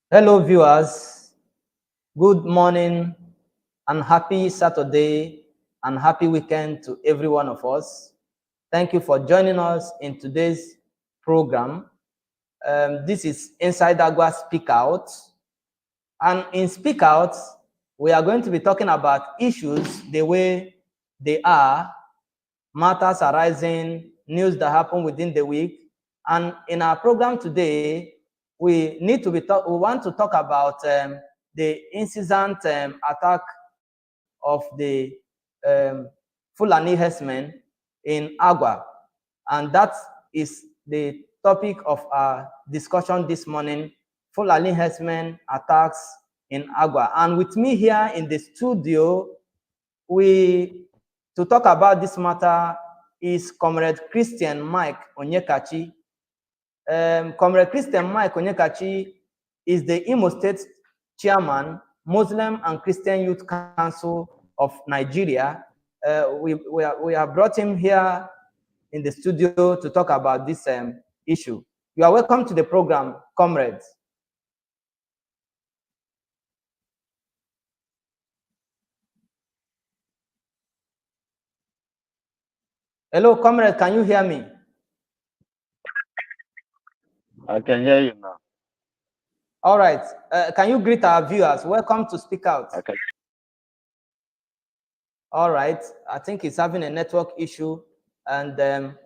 Hello, viewers. Good morning and happy Saturday and happy weekend to every one of us. Thank you for joining us in today's program. This is Inside Agwa Speak Out. And in Speak Out, we are going to be talking about issues the way they are, matters arising, news that happen within the week. And in our program today, we want to talk about the incessant attack of the Fulani herdsmen in Agwa. And that is the topic of our discussion this morning, Fulani herdsmen attacks in Agwa. And with me here in the studio, to talk about this matter is Comrade Christian Mike Onyekachi. Comrade Christian Mike Onyekachi is the Imo State Chairman, Muslim and Christian Youth Council of Nigeria. We have brought him here in the studio to talk about this issue. You are welcome to the program, comrades. Hello, comrade, can you hear me? I can hear you now. All right. Can you greet our viewers? Welcome to Speak Out. Okay. All right. I think he's having a network issue, and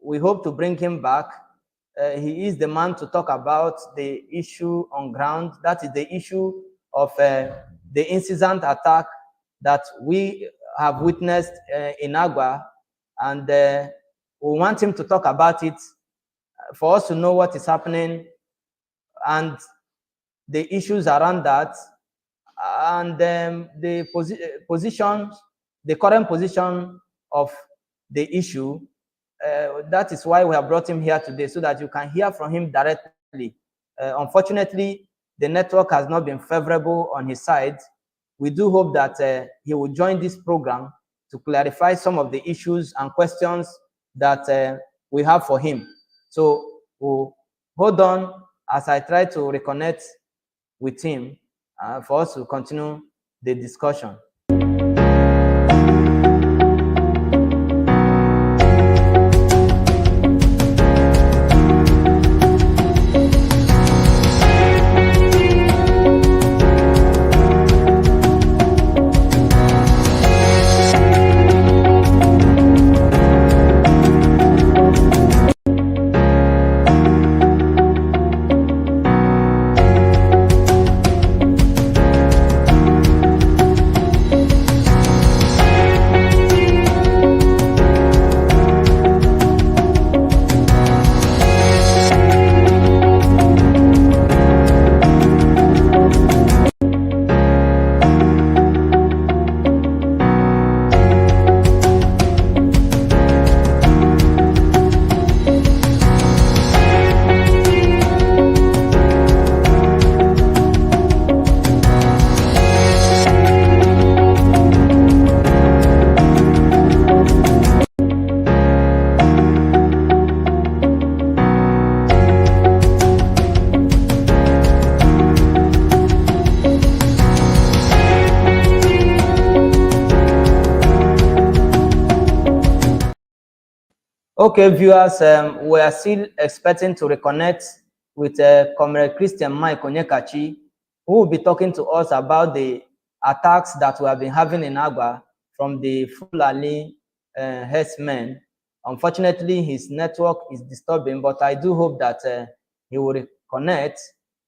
we hope to bring him back. He is the man to talk about the issue on ground. That is the issue of the incessant attack that we have witnessed in Agwa, and we want him to talk about it for us to know what is happening and the issues around that, and the current position of the issue. That is why we have brought him here today, so that you can hear from him directly. Unfortunately, the network has not been favorable on his side. We do hope that he will join this program to clarify some of the issues and questions that we have for him. So we'll hold on as I try to reconnect with him for us to continue the discussion. Okay, viewers, we are still expecting to reconnect with Comrade Christian Mike Onyekachi, who will be talking to us about the attacks that we have been having in Agwa from the Fulani herdsmen. Unfortunately, his network is disturbing, but I do hope that he will reconnect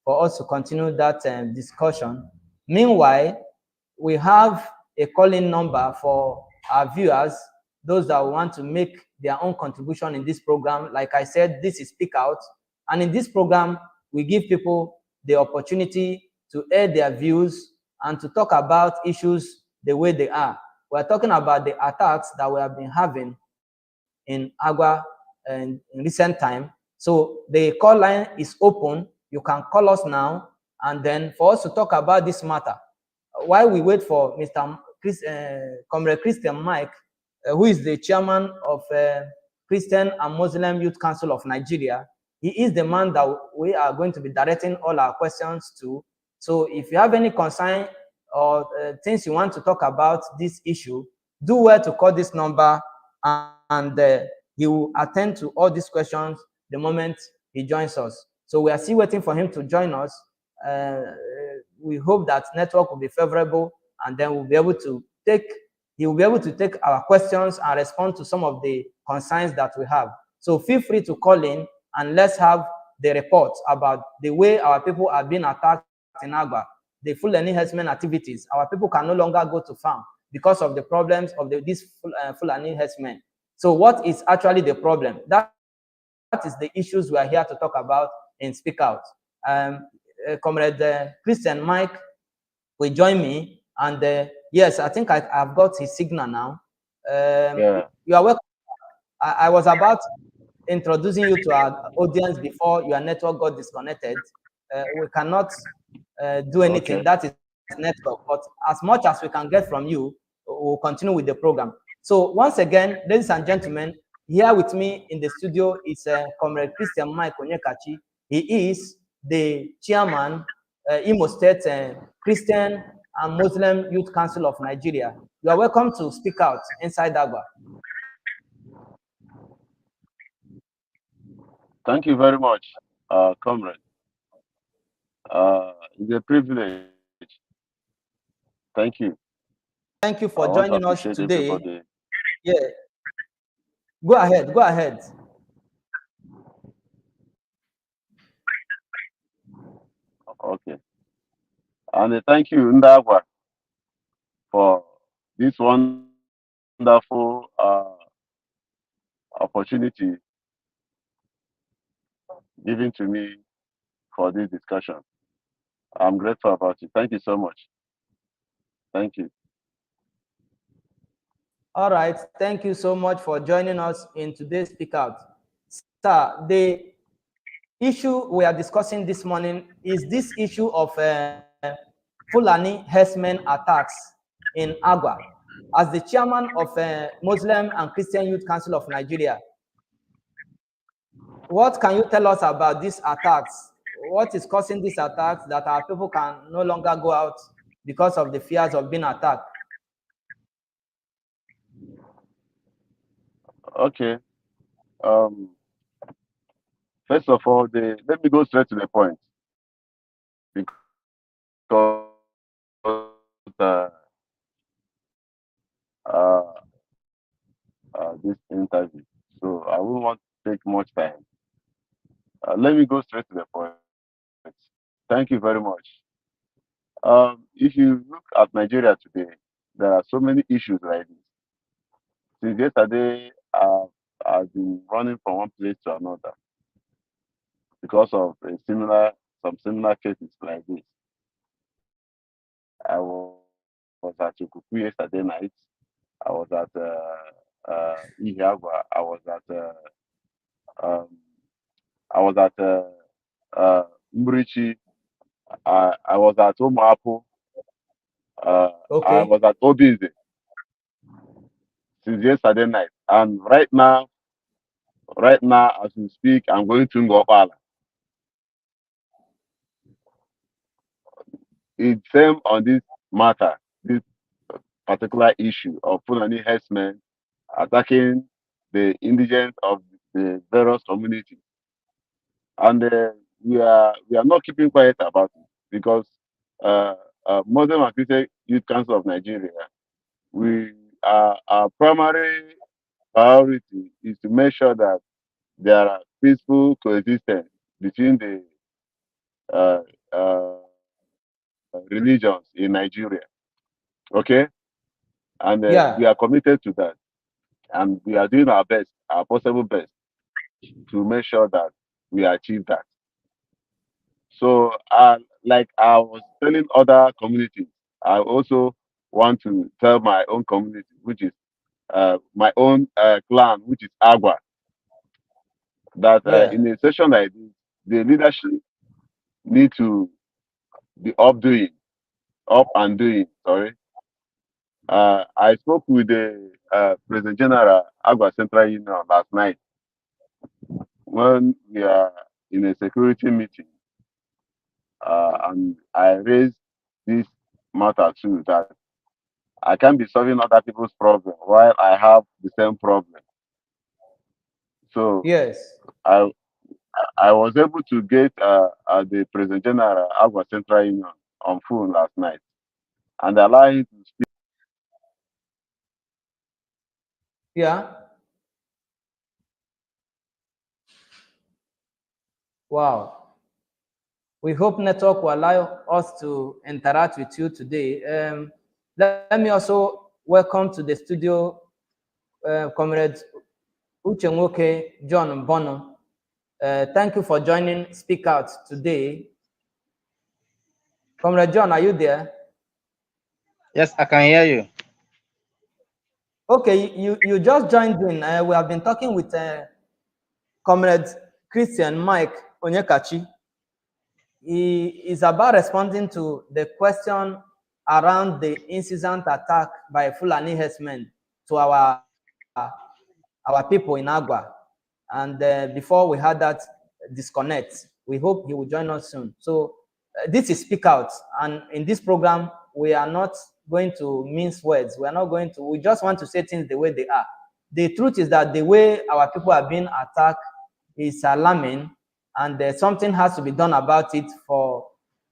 for us to continue that discussion. Meanwhile, we have a call-in number for our viewers, those that want to make their own contribution in this program. Like I said, this is Speak Out. And in this program, we give people the opportunity to air their views and to talk about issues the way they are. We're talking about the attacks that we have been having in Agwa in recent time. So the call line is open. You can call us now, and then for us to talk about this matter. While we wait for Mr. Comrade Christian Mike, who is the chairman of Christian and Muslim Youth Council of Nigeria, he is the man that we are going to be directing all our questions to. So if you have any concern or things you want to talk about this issue, do well to call this number, and he will attend to all these questions the moment he joins us. So we are still waiting for him to join us. We hope that network will be favorable, and then we'll be able to he will be able to take our questions and respond to some of the concerns that we have. So feel free to call in, and let's have the report about the way our people are being attacked in Agwa, the Fulani herdsmen activities. Our people can no longer go to farm because of the problems of these Fulani herdsmen. So what is actually the problem? That is the issues we are here to talk about in Speak Out. Comrade Christian Mike will join me, and yes, I think I've got his signal now. Yeah. You are welcome. I was about introducing you to our audience before your network got disconnected. We cannot do anything. Okay. That is network. But as much as we can get from you, we'll continue with the program. So once again, ladies and gentlemen, here with me in the studio is Comrade Christian Mike Onyekachi. He is the chairman, Imo State Christian and Muslim Youth Council of Nigeria. You are welcome to speak out inside Agwa. Thank you very much, comrade. It's a privilege. Thank you. Thank you I for want to joining us appreciate today. everybody. Yeah, go ahead, go ahead. Okay. And thank you, Ndagwa, for this wonderful opportunity given to me for this discussion. I'm grateful about it. Thank you so much. Thank you. All right, thank you so much for joining us in today's Speak Out. Sir, the issue we are discussing this morning is this issue of Fulani herdsmen attacks in Agwa. As the chairman of Muslim and Christian Youth Council of Nigeria, what can you tell us about these attacks? What is causing these attacks that our people can no longer go out because of the fears of being attacked? Okay. Um, First of all, let me go straight to the point because this interview, so I won't want to take much time. Let me go straight to the point. Thank you very much. If you look at Nigeria today, there are so many issues like this. Since yesterday, I've been running from one place to another because of some similar cases like this. I was at Ukuku yesterday night. I was at Ihiagwa. Um, I was at Mbrichi. I was at Omapu. I Okay. was at Obize since yesterday night. And right now, as we speak, I'm going to Ngopala. It's same on this matter, this particular issue of Fulani herdsmen attacking the indigents of the various communities. And we are not keeping quiet about it because uh, Muslim and Christian Youth Council of Nigeria, our primary priority is to make sure that there are peaceful coexistence between the uh, religions in Nigeria. Okay, and we are Yeah. committed to that, and we are doing our possible best, to make sure that we achieve that. So, like I was telling other communities, I also want to tell my own community, which is my own clan, which is Agwa, that Yeah. in a session like this, the leadership need to be up and doing. Sorry, I spoke with the President General Agwa Central Union last night when in a security meeting, and I raised this matter too, that I can't be solving other people's problem while I have the same problem. So Yes. I I was able to get the President General Agwa Central Union on phone last night and allow him to speak. Yeah. Wow. We hope network will allow us to interact with you today. Let me also welcome to the studio Comrade Uchenwoke John Bono. Thank you for joining Speak Out today. Comrade John, are you there? Yes, I can hear you. Okay, you just joined in. We have been talking with Comrade Christian Mike Onyekachi. He is about responding to the question around the incident attack by Fulani herdsmen to our people in Agwa. And before we had that disconnect, we hope he will join us soon. So this is Speak Out. And in this program, we are not going to mince words. We are not going to, we just want to say things the way they are. The truth is that the way our people are being attacked is alarming, and something has to be done about it for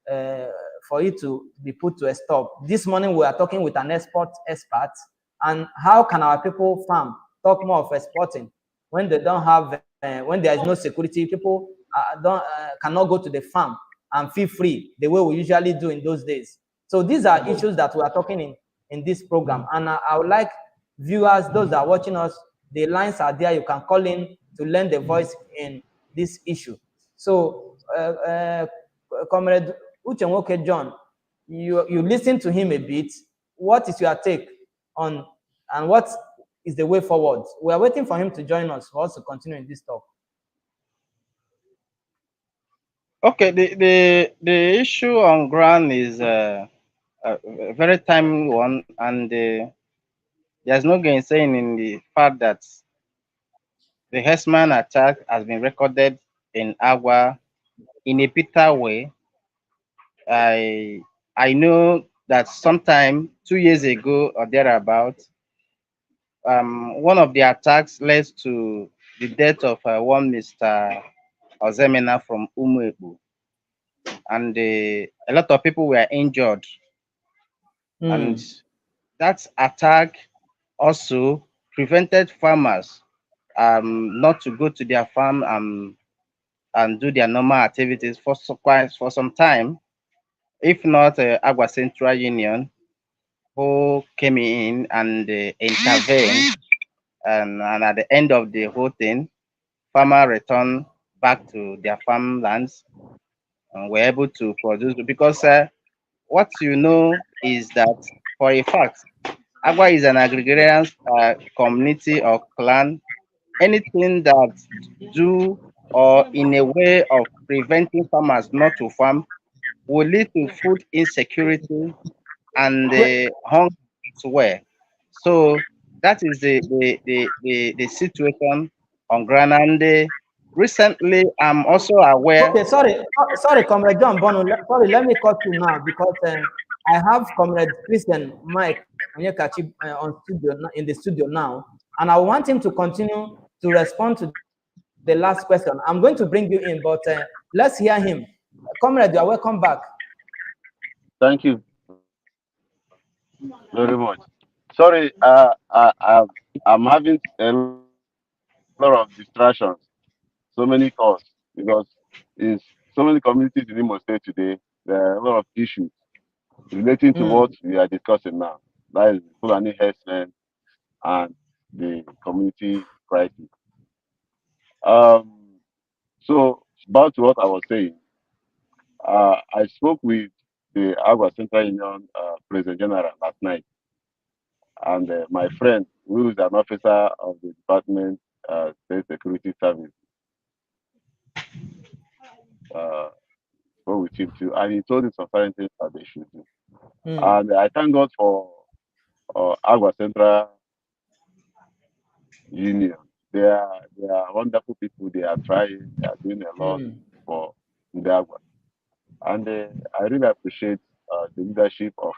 it to be put to a stop. This morning we are talking with an expert, and how can our people farm? Talk more of exporting when they don't have, when there is no security. People don't cannot go to the farm and feel free the way we usually do in those days. So these are issues that we are talking in this program, and I would like viewers, those that are watching us, the lines are there. You can call in to lend a voice in this issue. So, Comrade Uchenwoke John, you listen to him a bit. What is your take on, and what is the way forward? We are waiting for him to join us for us to continue in this talk. Okay, the issue on ground is a very timely one, and there's no gainsaying in the fact that the Herdsman attack has been recorded in Agwa in a bitter way. I I know that sometime 2 years ago or thereabout, one of the attacks led to the death of one Mr. Ozemena from Umuebu, and a lot of people were injured. And that attack also prevented farmers not to go to their farm and do their normal activities for some time. If not, Agua Central Union, who came in and intervened, and at the end of the whole thing, farmer returned back to their farmlands and were able to produce, because what you know is that for a fact, Agua is an agrarian community or clan. Anything that do or in a way of preventing farmers not to farm will lead to food insecurity and hunger as well. So that is the situation on ground. And recently, I'm also aware. Okay, sorry, Comrade John Bono. Sorry, let me cut you now because I have Comrade Christian Mike Onyekachi in the studio now, and I want him to continue to respond to the last question. I'm going to bring you in, but let's hear him. Comrade, you are welcome back. Thank you very much. Sorry, I'm having a lot of distractions, so many calls, because it's so many communities in Imo State today. There are a lot of issues relating to what we are discussing now. That is Fulani Herdsmen and the community crisis. Um, so back to what I was saying. I spoke with the Agua Central Union President General last night, and my friend, who is an officer of the Department State Security Service, uh, spoke with him too, and he told him some certain things that they should do. And I thank God for Agua Central Union. They are wonderful people. They are trying. They are doing a lot. for the Agwa. And I really appreciate the leadership of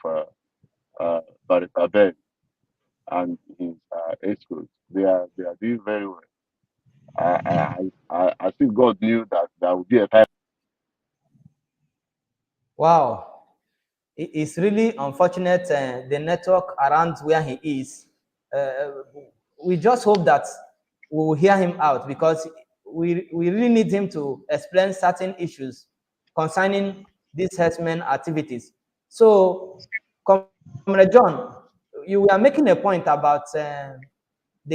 Barrister Ben and his escorts. They are doing very well. I think God knew that there would be a time. Wow. It's really unfortunate the network around where he is. Uh, we just hope that we will hear him out because we really need him to explain certain issues concerning these herdsmen activities. So, Comrade John, you were making a point about the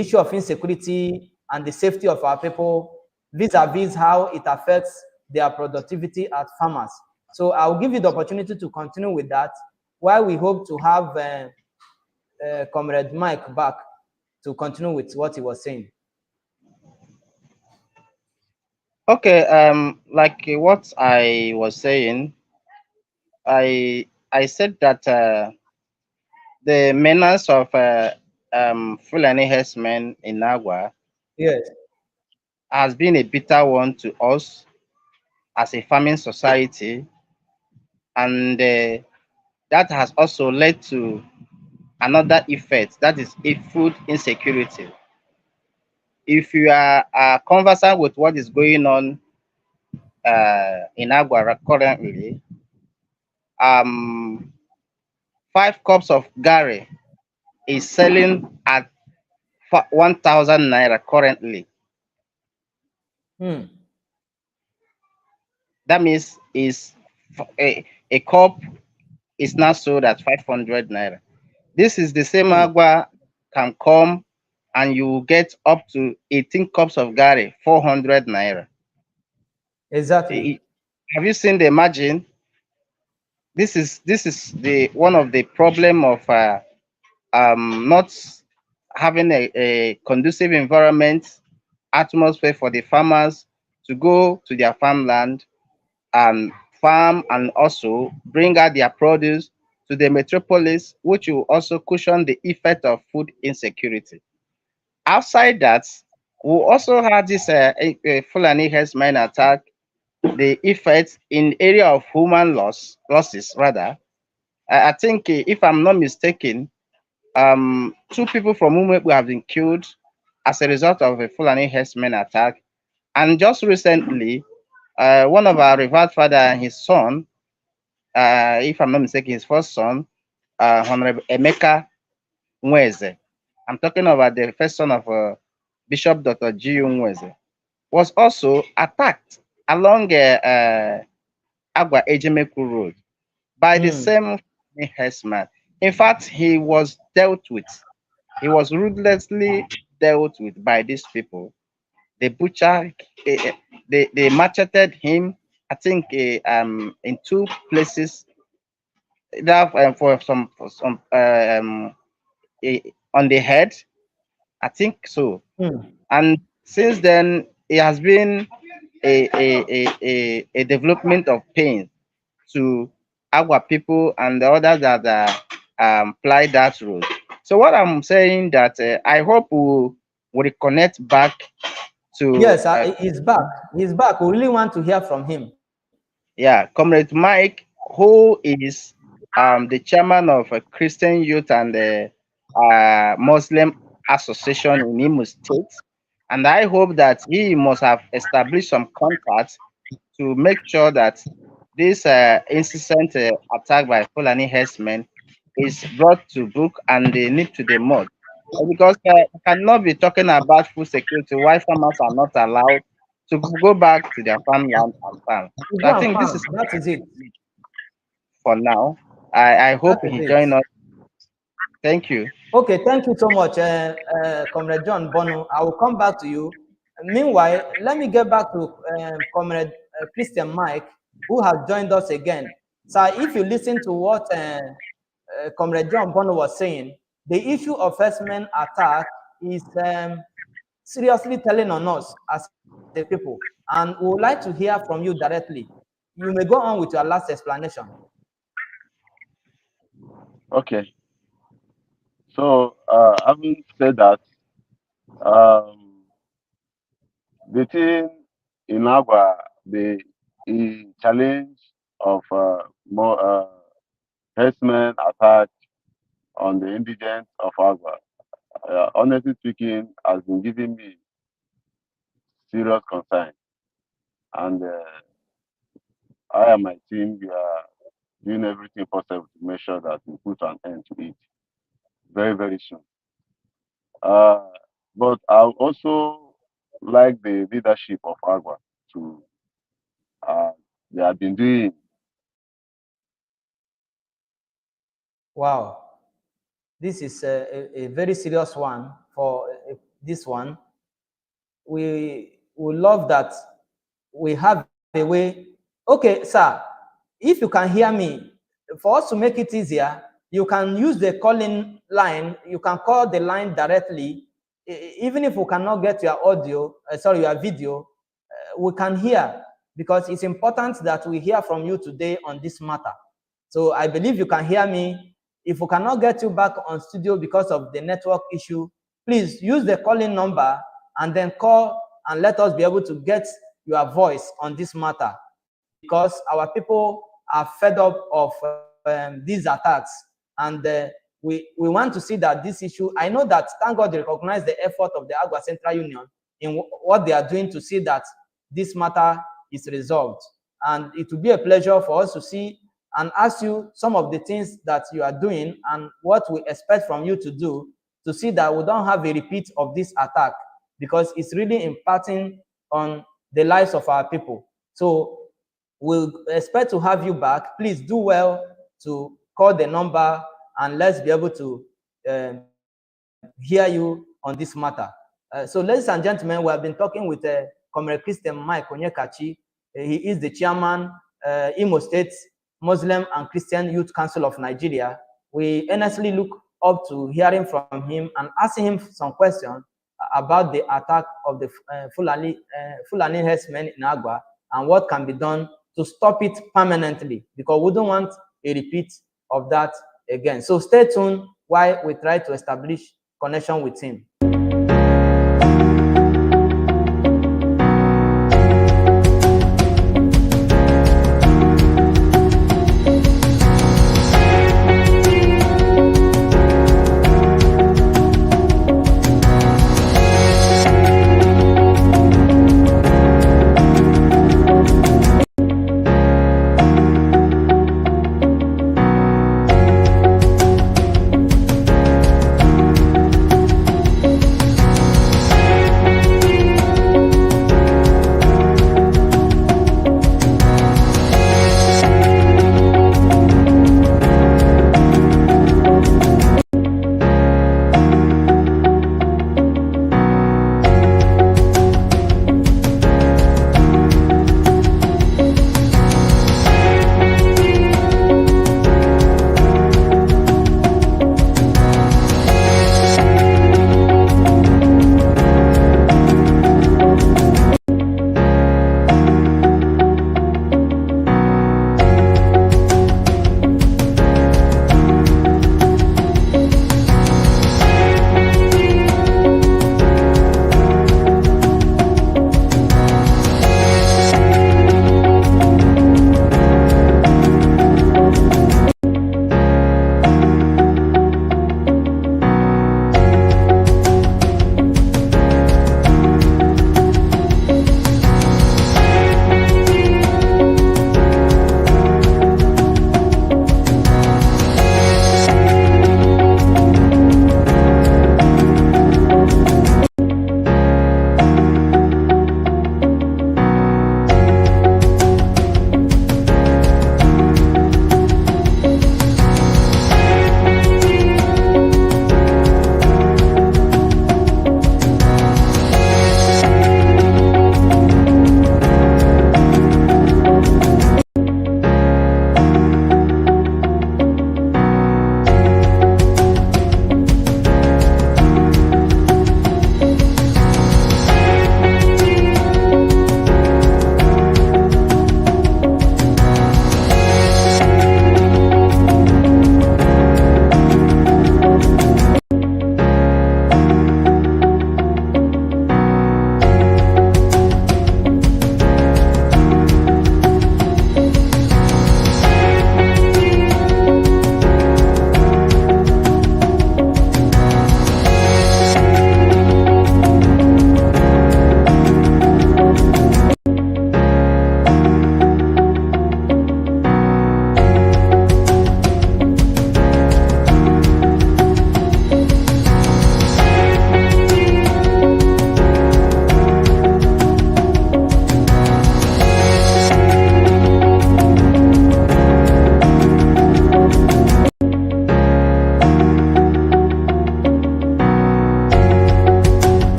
issue of insecurity and the safety of our people vis-a-vis how it affects their productivity as farmers. So I'll give you the opportunity to continue with that while we hope to have Comrade Mike back to continue with what he was saying. Okay, like what I was saying, I said that the menace of Fulani herdsmen in Agwa Yes. has been a bitter one to us as a farming society, and that has also led to another effect, that is a food insecurity. If you are conversant with what is going on in Agwa currently, um, 5 cups of gari is selling at 1,000 naira currently. Hmm. That means a cup is now sold at 500 naira. This is the same Hmm. Agwa can come and you will get up to 18 cups of gari, 400 naira. Exactly. Have you seen the margin? This is the one of the problem of not having a conducive environment, atmosphere for the farmers to go to their farmland and farm and also bring out their produce to the metropolis, which will also cushion the effect of food insecurity. Outside that, we also had this Fulani herdsmen attack, the effect in area of human losses rather. I think if I'm not mistaken, 2 people from Umuekpu have been killed as a result of a Fulani herdsmen attack. And just recently, one of our revered father and his son, if I'm not mistaken, his first son, Honorable Emeka Nweze, I'm talking about the first son of Bishop Dr. G.U. Nweze, was also attacked along Agwa Ejemeku Road by the Hmm. same herdsman. In fact, he was dealt with. He was ruthlessly dealt with by these people. They butchered, they macheted him. I think in 2 places. That on the head. I think so. Hmm. And since then, it has been a development of pain to Agua people and the others that ply that road. So what I'm saying that I hope we reconnect back to Yes, he's back. He's back. We really want to hear from him. yeah, Comrade Mike, who is the chairman of a Christian Youth and the Muslim Association in Imo State. And I hope that he must have established some contacts to make sure that this incessant attack by Fulani herdsmen is brought to book and they nip to the mud. Because we cannot be talking about food security while farmers are not allowed to go back to their farmland and farm. You So I go and think this is farm. That is it. for now. I That hope is he it. join us. Thank you. Okay, thank you so much, Comrade John Bono. I will come back to you. Meanwhile, let me get back to Comrade Christian Mike, who has joined us again. So, if you listen to what Comrade John Bono was saying, the issue of herdsmen attack is seriously telling on us as a people, and we would like to hear from you directly. You may go on with your last explanation. Okay. So, having said that, um, the thing in Agua, a challenge of more herdsmen attack on the indigents of Agwa. Honestly speaking, has been giving me serious concern, and I and my team, we are doing everything possible to make sure that we put an end to it very, very soon. Uh, but I also like the leadership of Agwa to uh, they have been doing. Wow, this is a very serious one for this one. We love that we have a way. Okay, sir, if you can hear me, for us to make it easier, you can use the calling line. You can call the line directly. Even if we cannot get your audio, sorry, your video, we can hear, because it's important that we hear from you today on this matter. So I believe you can hear me. If we cannot get you back on studio because of the network issue, please use the calling number and then call and let us be able to get your voice on this matter, because our people are fed up of these attacks, and we want to see that this issue, I know that, thank God, they recognize the effort of the Agwa Central Union in what they are doing to see that this matter is resolved. And it will be a pleasure for us to see and ask you some of the things that you are doing and what we expect from you to do to see that we don't have a repeat of this attack, because it's really impacting on the lives of our people. So we'll expect to have you back. Please do well to call the number and let's be able to hear you on this matter. So ladies and gentlemen, we have been talking with Comrade Christian Mike Onyekachi. He is the chairman, Imo State Muslim and Christian Youth Council of Nigeria. We earnestly look up to hearing from him and asking him some questions about the attack of the Fulani herdsmen in Agwa and what can be done to stop it permanently, because we don't want a repeat of that again. So stay tuned while we try to establish connection with him.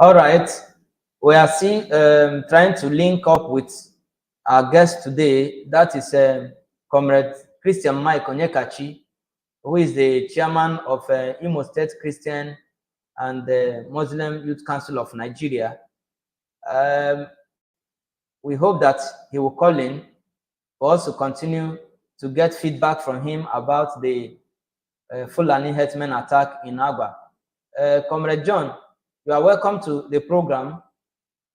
All right. We are still trying to link up with our guest today. That is Comrade Christian Mike Onyekachi, who is the chairman of Imo State Christian and the Muslim Youth Council of Nigeria. We hope that he will call in for us to continue to get feedback from him about the Fulani Herdsmen attack in Agwa. Comrade John, you are welcome to the program.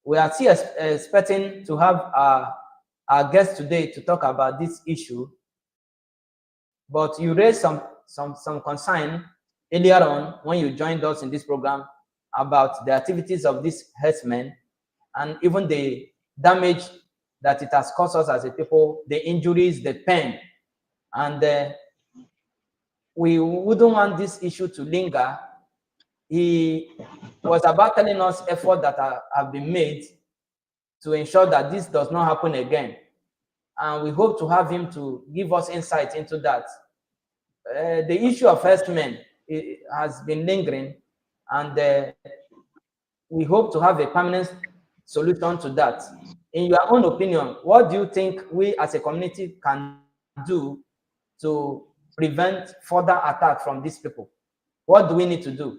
We are still expecting to have our guest today to talk about this issue, but you raised some concern earlier on when you joined us in this program about the activities of these herdsmen and even the damage that it has caused us as a people, the injuries, the pain, and we wouldn't want this issue to linger. He was about telling us efforts that have been made to ensure that this does not happen again. And we hope to have him to give us insight into that. The issue of herdsmen has been lingering, and we hope to have a permanent solution to that. In your own opinion, what do you think we as a community can do to prevent further attack from these people? What do we need to do?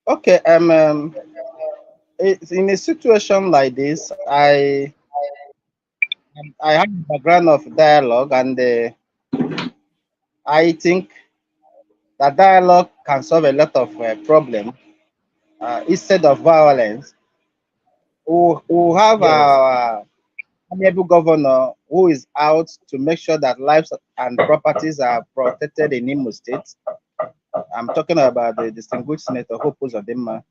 Okay, it's in a situation like this, I have a background of dialogue, and I think that dialogue can solve a lot of problems instead of violence. We have Yes. our amiable governor who is out to make sure that lives and properties are protected in Imo State. I'm talking about the distinguished Senator Hope Uzodinma.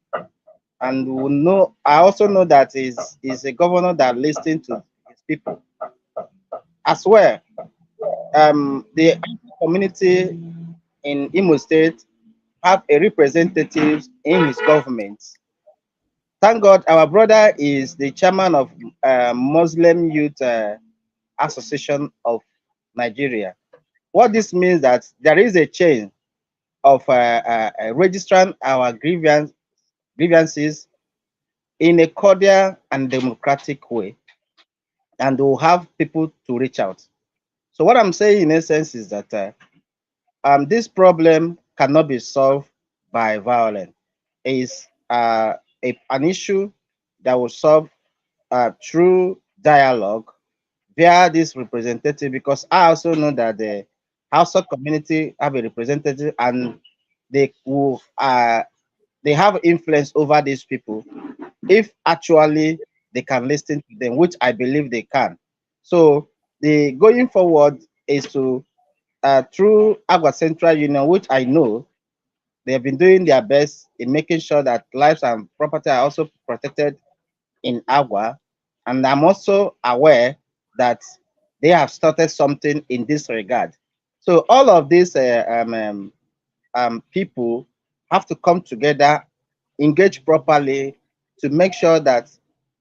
And we know, I also know that is a governor that listens to his people as well. The community in Imo State have a representative in his government. Thank God, our brother is the chairman of Muslim Youth Association of Nigeria. What this means that there is a chain of registering our grievances in a cordial and democratic way, and we'll have people to reach out. So what I'm saying in essence is that this problem cannot be solved by violence. It's an issue that will solve through dialogue via this representative, because I also know that the Hausa community have a representative, and they will they have influence over these people if actually they can listen to them, which I believe they can. So the going forward is to through Agwa Central Union, which I know they have been doing their best in making sure that lives and property are also protected in Agwa. And I'm also aware that they have started something in this regard. So all of these people have to come together, engage properly to make sure that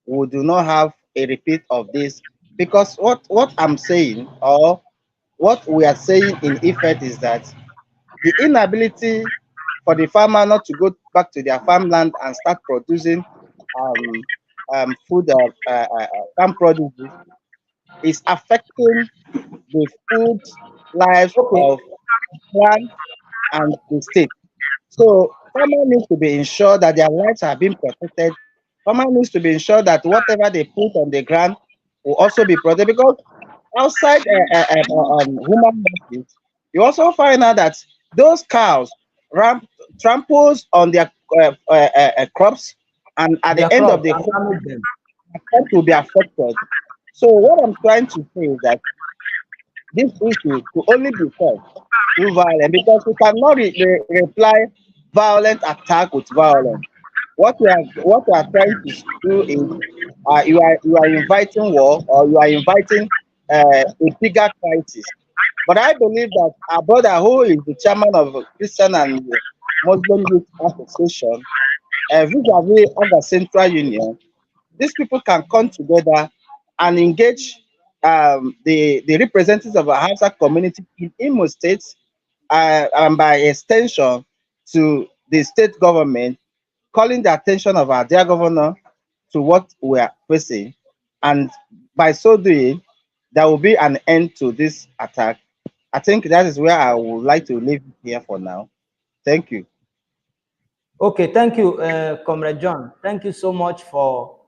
we do not have a repeat of this. Because what I'm saying, or what we are saying in effect, is that the inability for the farmer not to go back to their farmland and start producing food, farm produce, is affecting the food lives Okay. of land and the state. So farmer needs to be ensured that their lives are being protected. Farmer needs to be ensured that whatever they put on the ground will also be protected, because outside human beings, you also find out that those cows tramples on their crops, and at Their the end of crops the and whole damage them. crop will be affected. So what I'm trying to say is that this issue could only be solved through violence, because we cannot reply violent attack with violence. What we are trying to do is you are inviting war, or you are inviting a bigger crisis. But I believe that our brother, who is the chairman of Christian and Muslim Youth Association, vis-a-vis of the Central Union, these people can come together and engage the representatives of our Hausa community in Imo State, and by extension to the state government, calling the attention of our dear governor to what we are facing, and by so doing, there will be an end to this attack. I think that is where I would like to leave here for now. Thank you. Okay, thank you, Comrade John. Thank you so much for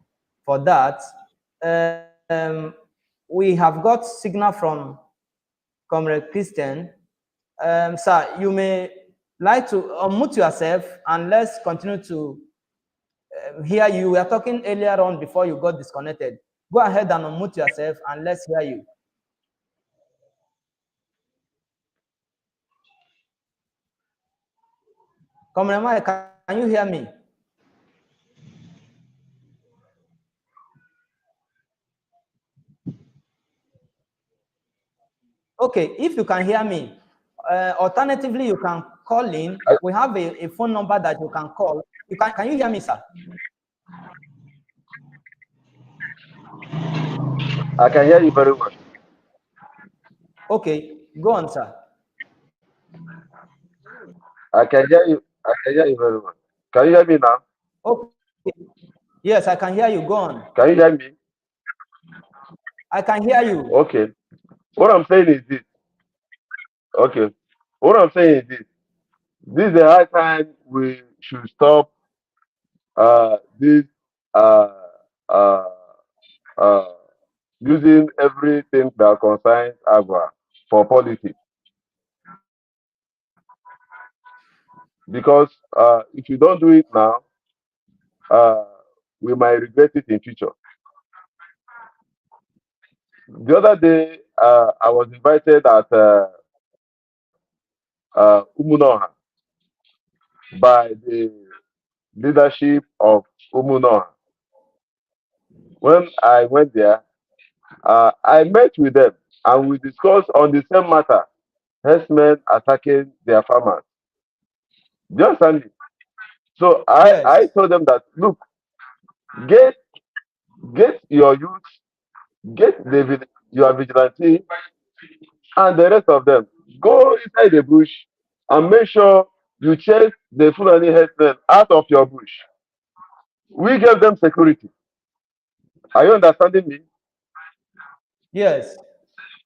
that. We have got signal from Comrade Christian. Sir, you may like to unmute yourself and let's continue to hear you. We are talking earlier on before you got disconnected. Go ahead and unmute yourself and let's hear you. Comrade Mike, can you hear me? Okay, if you can hear me, alternatively, you can call in. We have a phone number that you can call. Can you hear me, sir? I can hear you very well. Okay, go on, sir. I can hear you. I can hear you very well. Can you hear me now? Okay. Yes, I can hear you. Go on. Can you hear me? I can hear you. Okay. What I'm saying is this. Okay. What I'm saying is this. This is the high time we should stop this uh, uh, uh, using everything that concerns Agwa for politics. Because if you don't do it now, we might regret it in future. The other day, I was invited at Umunoha by the leadership of Umunoha. When I went there, I met with them and we discussed on the same matter, herdsmen attacking their farmers. Do you understand me? So I Yes. told them that, look, get your youth, get your vigilante and the rest of them. Go inside the bush and make sure you chase the Fulani herdsmen out of your bush. We give them security. Are you understanding me? Yes.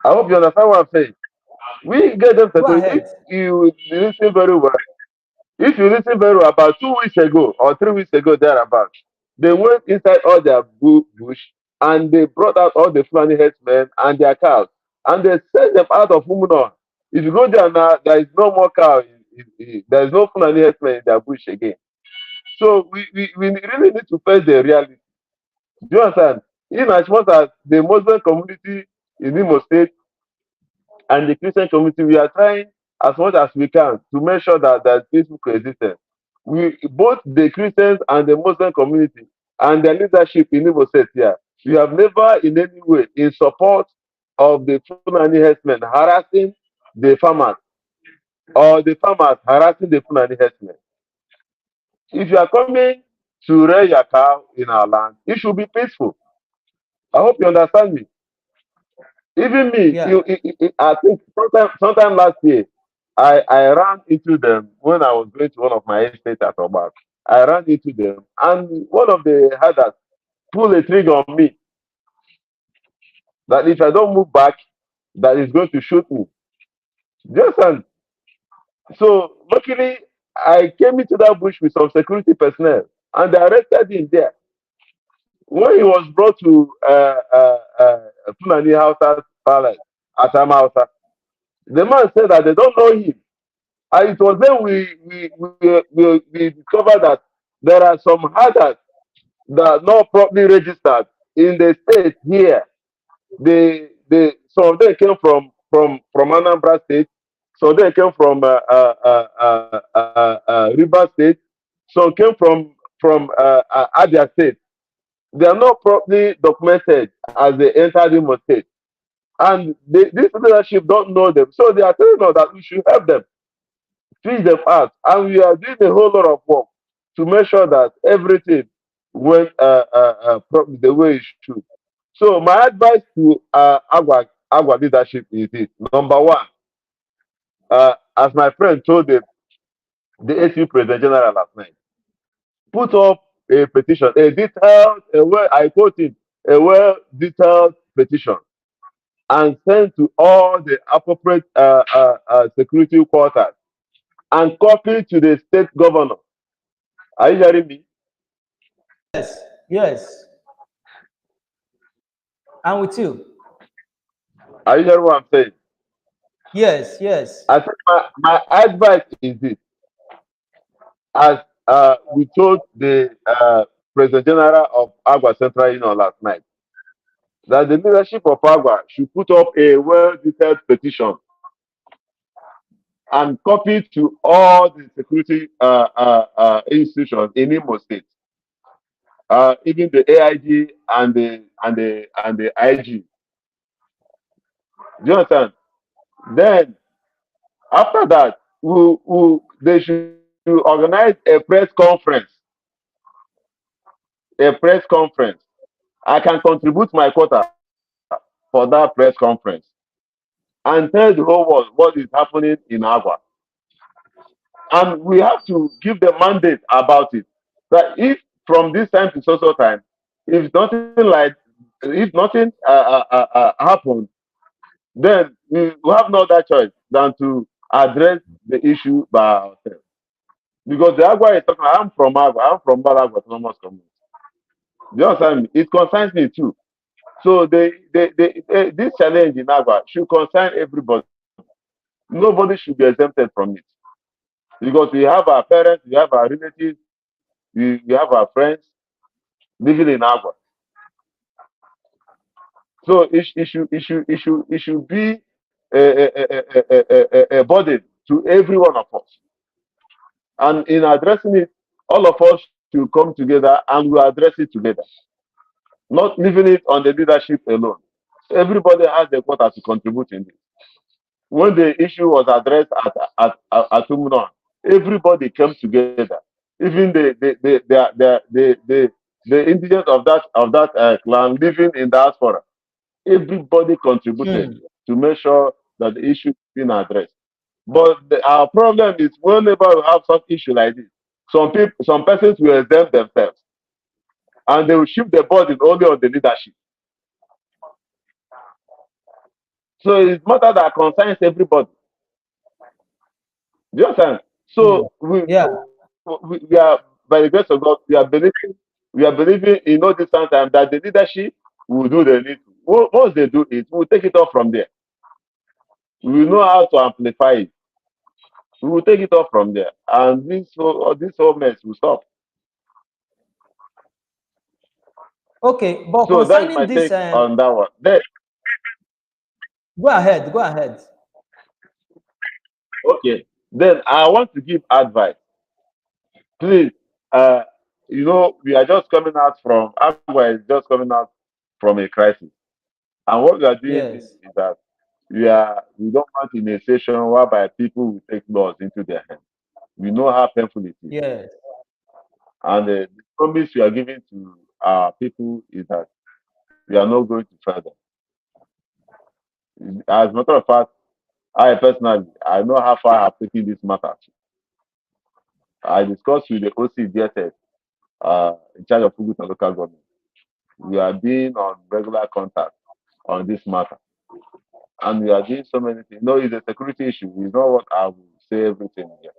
I hope you understand what I'm saying. We get them Go security. ahead. If you listen very well, about 2 weeks ago or 3 weeks ago thereabout, they went inside all their bush and they brought out all the Fulani herdsmen and their cows and they sent them out of Umuno. If you go there now, there is no more cow. There is no Fulani herdsmen in their bush again. So we really need to face the reality. Do you understand? In as much as the Muslim community in Imo State and the Christian community, we are trying as much as we can to make sure that there's peaceful coexistence. We both the Christians and the Muslim community and their leadership in Imo State here, we have never in any way in support of the Fulani herdsmen harassing the farmers or the farmers harassing the Fulani herdsmen. If you are coming to rear your cow in our land, it should be peaceful. I hope you understand me. Even me, Yeah. I think sometime last year, I ran into them when I was going to one of my estates at Obak. I ran into them, and one of the herders pulled a trigger on me that if I don't move back, that is going to shoot me. Just and so luckily, I came into that bush with some security personnel, and they arrested him there. When he was brought to Fulani Hausa's palace at Amausa, the man said that they don't know him. And it was then we discovered that there are some herders that are not properly registered in the state here. Some of them came from Anambra State, some of them came from River State, some came from Abia State. They are not properly documented as they entered Imo State. And this leadership don't know them. So they are telling us that we should help them, teach them out. And we are doing a whole lot of work to make sure that everything went properly the way it should. So my advice to Agwa leadership is this. Number one, as my friend told the ACU President General last night, put up a petition, a detailed, I quote it, a well-detailed petition, and send to all the appropriate security quarters and copy to the state governor. Are you hearing me? Yes, yes. I'm with you. Are you hearing what I'm saying? Yes, yes. I think my advice is this: as we told the President General of Agwa Central Union last night, that the leadership of Agwa should put up a well-detailed petition and copy to all the security institutions in Imo State, even the AIG and the IG. Do you understand? Then after that, they should organize a press conference. A press conference. I can contribute my quota for that press conference and tell the whole world what is happening in Agua. And we have to give the mandate about it. That if from this time to so time, if nothing like, if nothing happens, then we have no other choice than to address the issue by ourselves. Because the Agua is talking, I'm from Agua, I'm from Balagua Autonomous Community. Do you understand me? It concerns me too. So this challenge in Agua should concern everybody. Nobody should be exempted from it. Because we have our parents, we have our relatives, we have our friends living in Agua. So it should be a burden to every one of us. And in addressing it, all of us should come together and we address it together, not leaving it on the leadership alone. Everybody has the quota to contribute in this. When the issue was addressed at Umunon, everybody came together. Even the indigents of that clan living in diaspora, everybody contributed to make sure that the issue is being addressed. But our problem is whenever we have such issue like this, some persons will exempt themselves and they will shift the burden only on the leadership. So it's matter that concerns everybody. Do you understand? So Yeah. we are, by the grace of God, we are believing in no distant time that the leadership will do the need. Once they do it, we'll take it off from there. We will know how to amplify it. We will take it off from there, and this whole mess will stop. Okay, but So that is my concerning this, take on that one. Then, go ahead, go ahead. okay. Then I want to give advice. Please, we are just coming out from Agua is just coming out from a crisis, and what we are doing Yes, is that we don't want in a session whereby people will take laws into their hands. We know how painful it is, yes, and the promise we are giving to our people is that we are not going to further. As a matter of fact, I personally, I know how far I have taken this matter. I discussed with the OC DSS in charge of Fugut and local government. We are being on regular contact on this matter. And we are doing so many things. No, it's a security issue. You know what I will say everything here.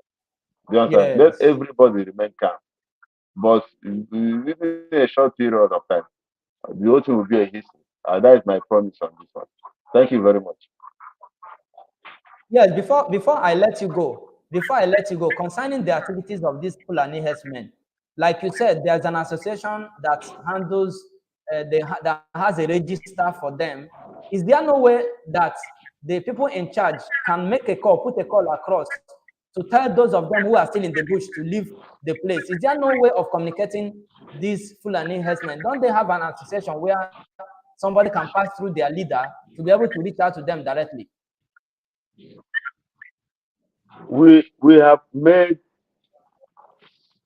Do you understand? Let yes. everybody remain calm. But within a short period of time, the whole thing will be a history. That is my promise on this one. Thank you very much. Yes, before I let you go, concerning the activities of these Fulani herdsmen, like you said, there's an association that handles, that has a register for them. Is there no way that the people in charge can make a call, put a call across to tell those of them who are still in the bush to leave the place? Is there no way of communicating these Fulani herdsmen? Don't they have an association where somebody can pass through their leader to be able to reach out to them directly? We have made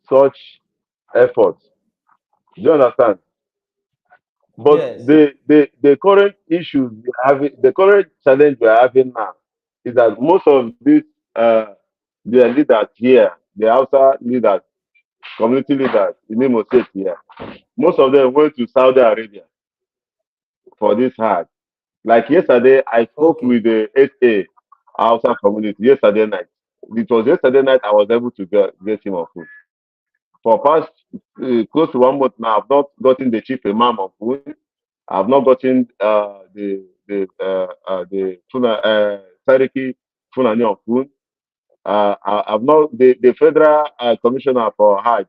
such efforts. Do you understand? But Yes. the current issues we are having, the current challenge we are having now is that most of these their leaders here, the outside leaders, community leaders in Imo State here. Most of them went to Saudi Arabia for this hajj. Like yesterday, I spoke Okay. with the 8A Hausa community yesterday night. It was yesterday night I was able to get him on food. For past close to 1 month now, I've not gotten the chief imam on food. I've not gotten the Sariki Fulani on food. I've not the federal commissioner for Hajj,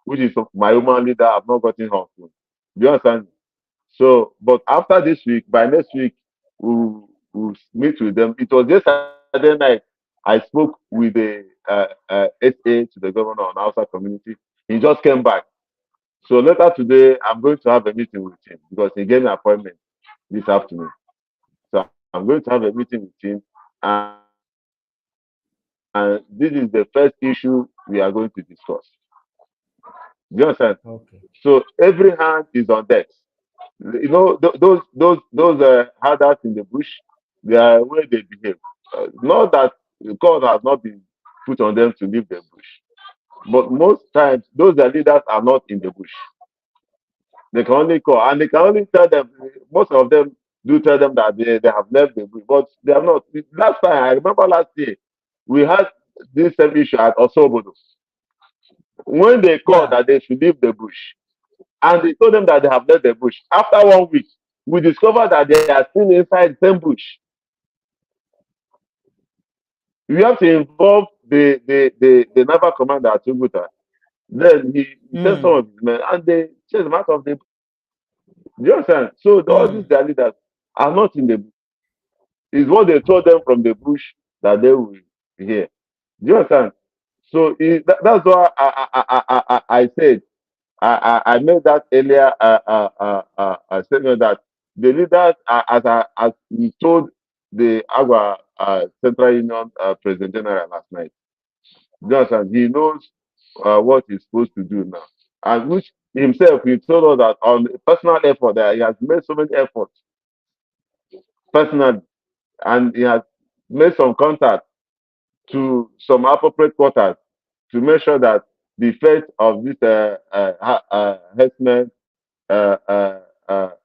which is my human leader. I've not gotten her on food. Do you understand? So, but after this week, by next week, we'll meet with them. It was yesterday night I spoke with the SA to the governor on outside community. He just came back. So later today, I'm going to have a meeting with him because he gave me an appointment this afternoon. So I'm going to have a meeting with him, and this is the first issue we are going to discuss. Do you understand? So Okay. every hand is on deck. Those herders in the bush, they are where they behave. Not that the call has not been put on them to leave the bush, but most times those their leaders are not in the bush. They can only call and they can only tell them. Most of them do tell them that they have left the bush, but they have not. Last time I remember last year, we had this same issue at Osobodo when they called Yeah. that they should leave the bush, and they told them that they have left the bush. After 1 week, we discovered that they are still inside the same bush. We have to involve the naval commander at Tuguta. Then he sent some Mm. of his men and they chased them out of the. Do you understand? So all these Mm. their leaders are not in the bush. It's what they told them from the bush that they will hear. Do you understand? So that's why I said I made that earlier statement that the leaders, as we told the Agwa Central Union President General last night, Johnson, he knows what he's supposed to do now. And which himself, he told us that on personal effort, that he has made so many efforts personally, and he has made some contact to some appropriate quarters to make sure that the effect of this herdsmen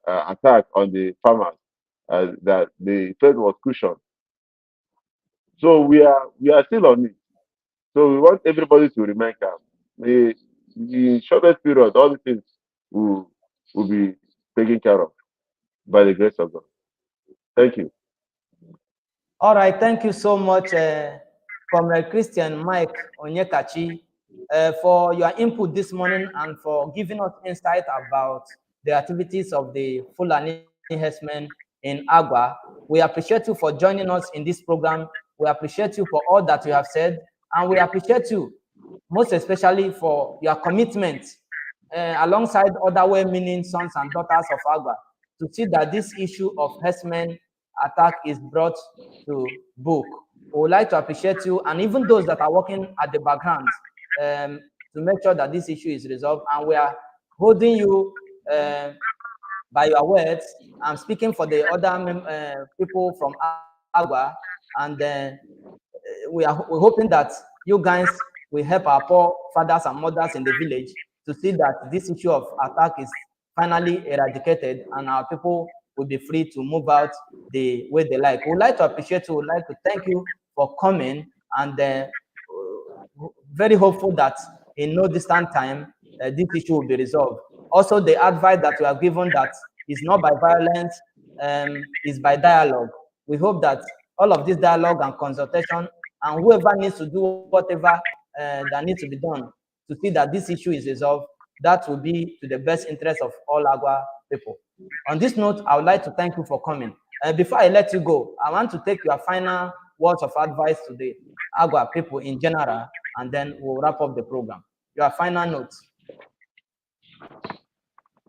attack on the farmers, that the effect was cushioned. So we are still on it. So we want everybody to remain calm. The shortest period, all the things will will be taken care of by the grace of God. Thank you. All right. Thank you so much, Comrade Christian Mike Onyekachi, for your input this morning and for giving us insight about the activities of the Fulani herdsmen in Agwa. We appreciate you for joining us in this program. We appreciate you for all that you have said, and we appreciate you most especially for your commitment alongside other well-meaning sons and daughters of Agwa to see that this issue of herdsmen attack is brought to book. We would like to appreciate you and even those that are working at the background um, to make sure that this issue is resolved. And we are holding you by your words. I'm speaking for the other people from Agua, and we're hoping that you guys will help our poor fathers and mothers in the village to see that this issue of attack is finally eradicated and our people will be free to move out the way they like. We'd like to appreciate you. We'd like to thank you for coming and very hopeful that in no distant time this issue will be resolved. Also, the advice that we have given that is not by violence, is by dialogue. We hope that all of this dialogue and consultation and whoever needs to do whatever that needs to be done to see that this issue is resolved, that will be to the best interest of all Agwa people. On this note, I would like to thank you for coming. Before I let you go, I want to take your final words of advice to the Agwa people in general, and then we'll wrap up the program. Your final notes.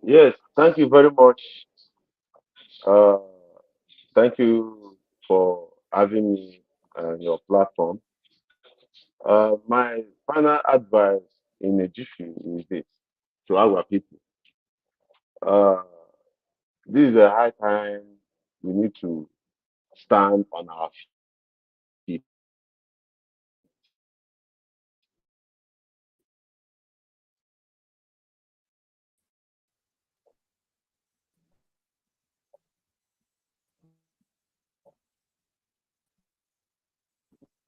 Yes, thank you very much. Uh, Thank you for having me on your platform. My final advice in a jiffy is this to our people. Uh, this is a high time we need to stand on our feet. We need to stand on our feet.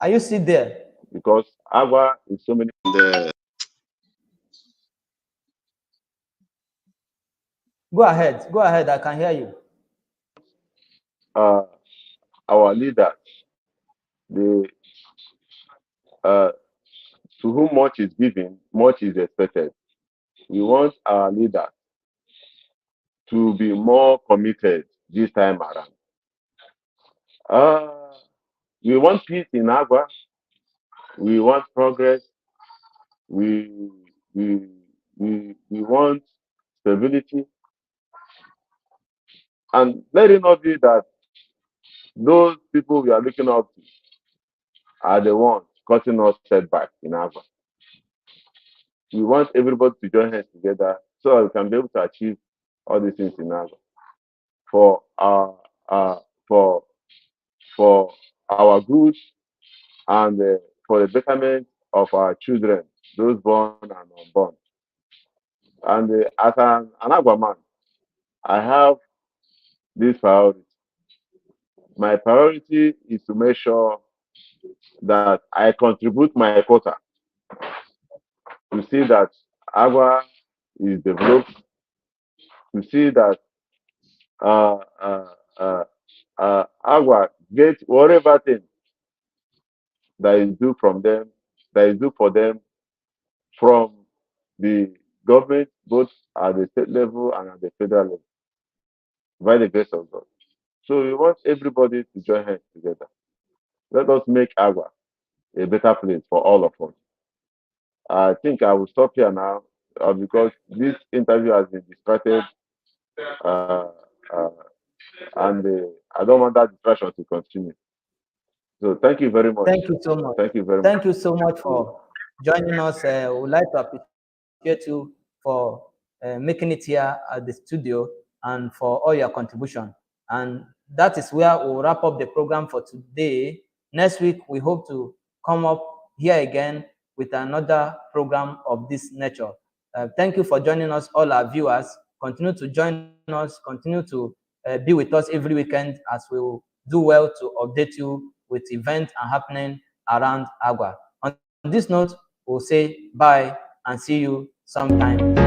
Are you still there? because Agwa is so many. Go ahead. Go ahead. I can hear you. Uh, our leaders, they uh, to whom much is given, much is expected. We want our leaders to be more committed this time around. Uh, we want peace in Agua. We want progress. We we we want stability. And let it not be that those people we are looking up to are the ones causing us setback in Agua. We want everybody to join hands together so that we can be able to achieve all these things in Agua for our for for our good and for the betterment of our children, those born and unborn. And as an Agua man, I have this priority. My priority is to make sure that I contribute my quota to see that Agua is developed, to see that uh, uh, uh, Agua gets whatever thing that is due from them, that is due for them from the government, both at the state level and at the federal level, by the grace of God. So we want everybody to join hands together. Let us make Agua a better place for all of us. I think I will stop here now because this interview has been distracted, uh, uh, and I don't want that distraction to continue. So thank you very much. Thank you so much. Thank you very much. Thank you so much for joining us. We'd like to appreciate you for making it here at the studio and for all your contribution. And that is where we'll wrap up the program for today. Next week, we hope to come up here again with another program of this nature. Thank you for joining us, all our viewers. Continue to join us, continue to be with us every weekend as we will do well to update you with events and happening around Agua. On this note, we'll say bye and see you sometime.